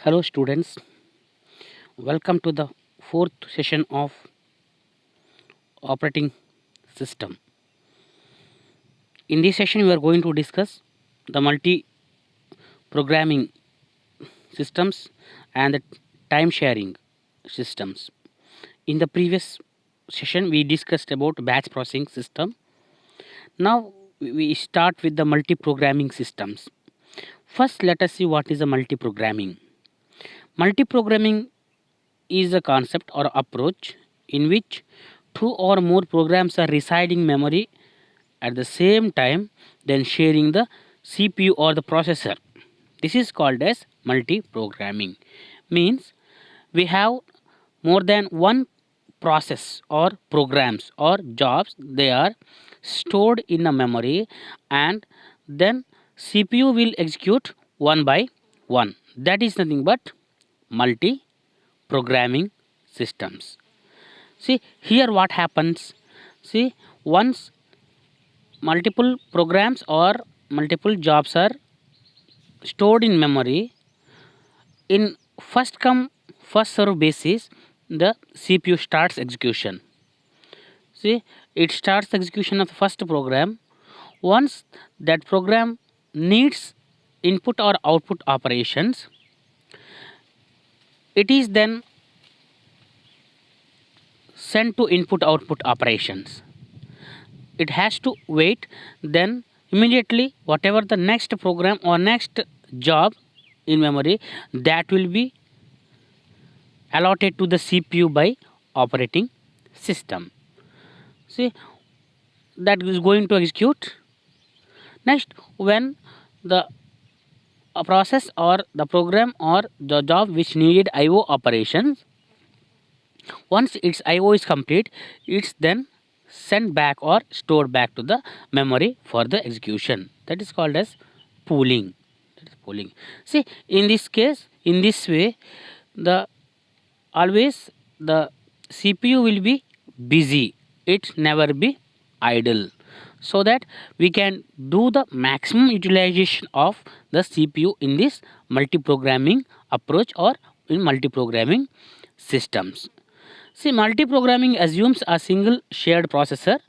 Hello students, welcome to the fourth session of operating system. In this session we are going to discuss the multi programming systems and the time sharing systems. In the previous session we discussed about batch processing system. Now we start with the multi programming systems. First let us see what is a multi programming. Multi programming is a concept or approach in which two or more programs are residing memory at the same time, then sharing the CPU or the processor. This is called as multi-programming. Means we have more than one process or programs or jobs, they are stored in a memory, and then CPU will execute one by one. That is nothing but multi programming systems. See here what happens. See, once multiple programs or multiple jobs are stored in memory, in first come first serve basis the CPU starts execution. See, it starts execution of the first program. Once that program needs input or output operations, it is then sent to input output operations. It has to wait, then immediately whatever the next program or next job in memory, that will be allotted to the CPU by operating system. See, that is going to execute. Next, when the process or the program or the job which needed IO operations, once its IO is complete, it's then sent back or stored back to the memory for the execution. That is called as pooling. That is pooling. See, in this case, in this way, the always the CPU will be busy. It never be idle. So that we can do the maximum utilization of the CPU in this multi-programming approach or in multi-programming systems. See, multi-programming assumes a single shared processor.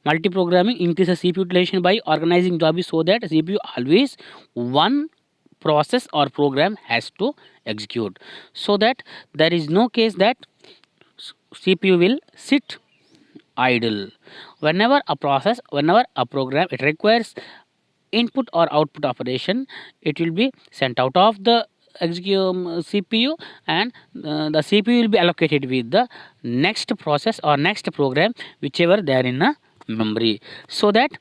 Multi-programming increases CPU utilization by organizing jobs so that CPU always one process or program has to execute, so that there is no case that CPU will sit idle. Whenever a process, whenever a program, it requires input or output operation, it will be sent out of the CPU, and the CPU will be allocated with the next process or next program whichever they are in a memory, so that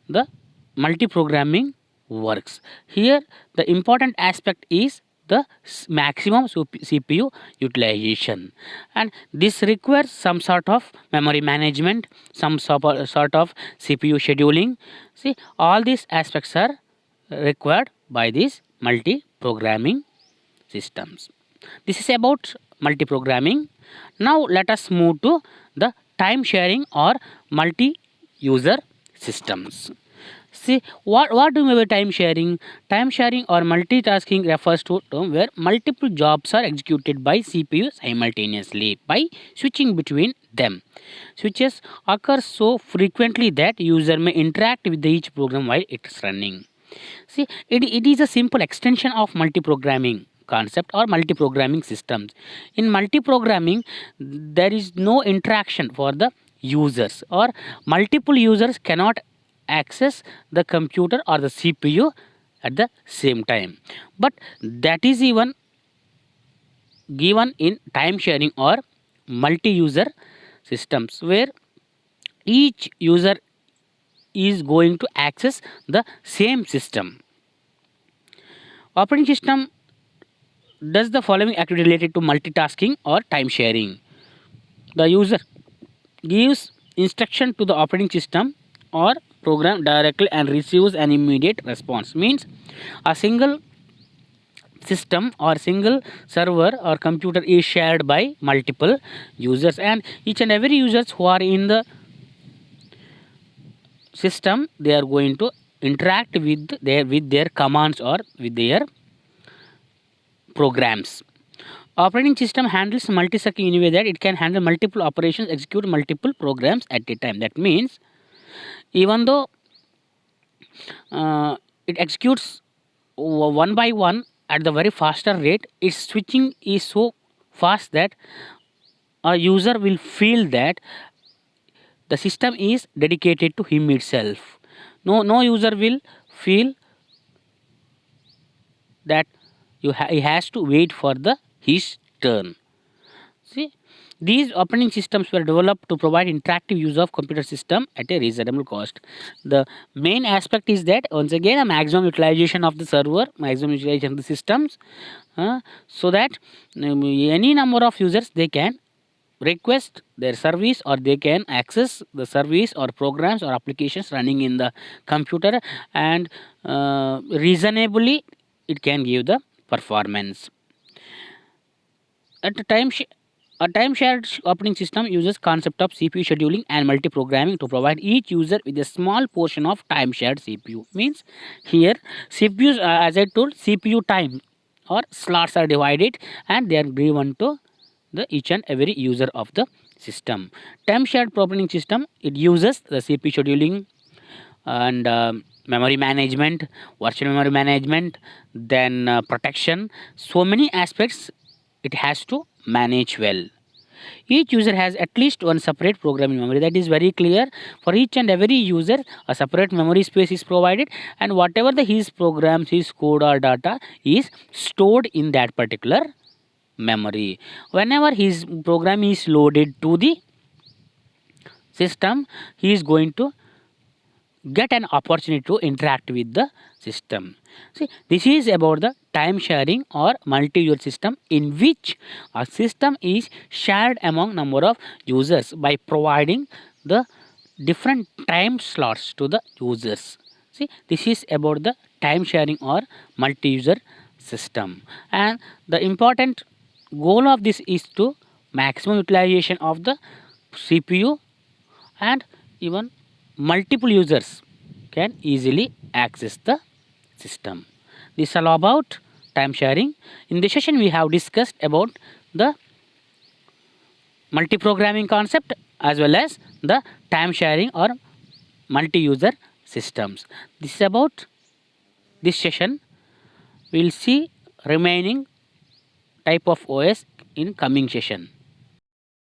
the multi-programming works. Here the important aspect is the maximum CPU utilization, and this requires some sort of memory management, some sort of CPU scheduling. See, all these aspects are required by these multi-programming systems. This is about multi-programming. Now let us move to the time sharing or multi-user systems. See, what do we mean by time sharing? Time sharing or multitasking refers to term where multiple jobs are executed by CPU simultaneously by switching between them. Switches occur so frequently that user may interact with each program while it is running. See, it is a simple extension of multi-programming concept or multi-programming systems. In multi-programming, there is no interaction for the users, or multiple users cannot access the computer or the CPU at the same time. But that is even given in time sharing or multi-user systems, where each user is going to access the same system. Operating system does the following activity related to multitasking or time sharing. The user gives instruction to the operating system or program directly and receives an immediate response. Means a single system or single server or computer is shared by multiple users, and each and every users who are in the system, they are going to interact with their commands or with their programs. Operating system handles multi-tasking in a way that it can handle multiple operations, execute multiple programs at a time. That means even though it executes one by one at the very faster rate, its switching is so fast that a user will feel that the system is dedicated to him itself. No user will feel that he has to wait for his turn. See, these operating systems were developed to provide interactive use of computer system at a reasonable cost. The main aspect is that once again a maximum utilization of the server, maximum utilization of the systems, so that any number of users they can request their service or they can access the service or programs or applications running in the computer, and reasonably it can give the performance. At a time shared operating system uses concept of CPU scheduling and multi-programming to provide each user with a small portion of time shared CPU. Means here CPUs, as I told, CPU time or slots are divided and they are given to the each and every user of the system. Time shared operating system, it uses the CPU scheduling and memory management, virtual memory management, then protection. So many aspects it has to manage well. Each user has at least one separate programming memory. That is very clear. For each and every user, a separate memory space is provided, and whatever his programs, his code or data is stored in that particular memory. Whenever his program is loaded to the system, he is going to get an opportunity to interact with the system. See, this is about the time sharing or multi-user system in which a system is shared among number of users by providing the different time slots to the users. See, this is about the time sharing or multi-user system, and the important goal of this is to maximum utilization of the CPU, and even multiple users can easily access the system. This is all about time sharing. In this session we have discussed about the multi-programming concept as well as the time sharing or multi-user systems. This is about this session. We will see remaining type of OS in coming session.